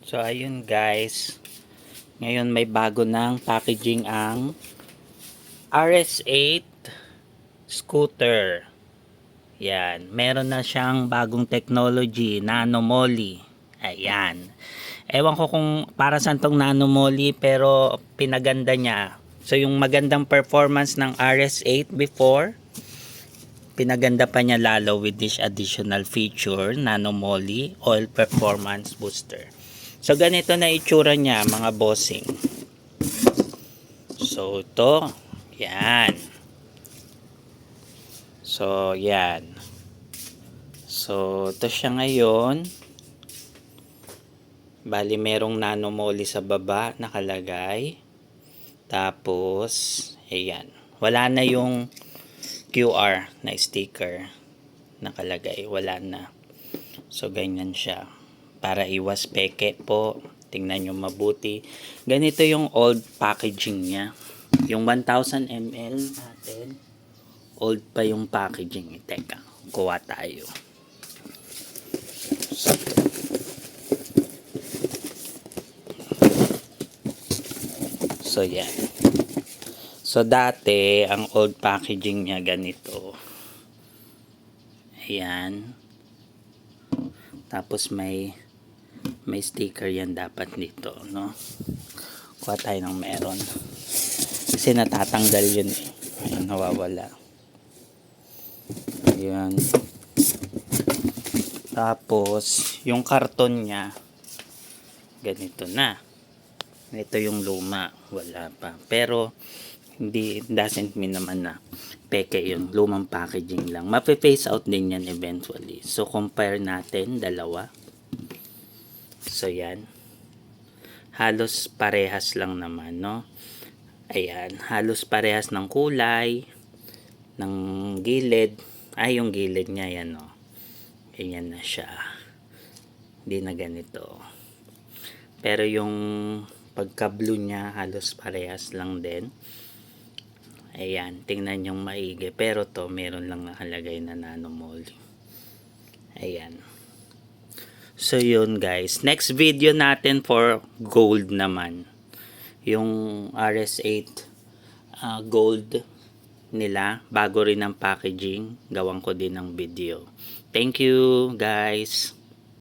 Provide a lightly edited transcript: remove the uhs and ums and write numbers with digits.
So ayun guys, ngayon may bago ng packaging ang RS8 scooter. Yan, meron na siyang bagong technology, nano moly. Ayan. Ewan ko kung para saan tong nano moly, pero pinaganda niya. So yung magandang performance ng RS8 before, pinaganda pa niya lalo with this additional feature, nano moly oil performance booster. So ganito na itsura niya mga bossing. So ito, yan. So yan. So ito siya ngayon. Bali merong nano moly sa baba nakalagay. Tapos ayan. Wala na yung QR na sticker nakalagay. Wala na. So ganyan siya. Para iwas peke po. Tingnan nyo mabuti. Ganito yung old packaging niya. Yung 1000 ml natin. Old pa yung packaging. Teka, kuha tayo. So yan. So dati, ang old packaging niya ganito. Ayan. Tapos may sticker yan dapat dito, no? Kuha tayo ng meron. Kasi natatanggal yun eh. Ayan, nawawala. Ayan. Tapos, yung karton niya, ganito na. Ito yung luma. Wala pa. Pero, doesn't mean naman na peke yun. Lumang packaging lang. Mape-phase out din yan eventually. So, compare natin, dalawa. So, yan. Halos parehas lang naman, no? Ayan. Halos parehas ng kulay, ng gilid. Ay, yung gilid niya, yan, no? Ganyan na siya. Hindi na ganito. Pero yung pagka-blue niya, halos parehas lang din. Ayan, tingnan yung maigi. Pero to, meron lang nakalagay na nano moly. Ayan. So yun guys. Next video natin for gold naman. Yung RS8 gold nila. Bago rin ang packaging. Gawan ko din ng video. Thank you guys.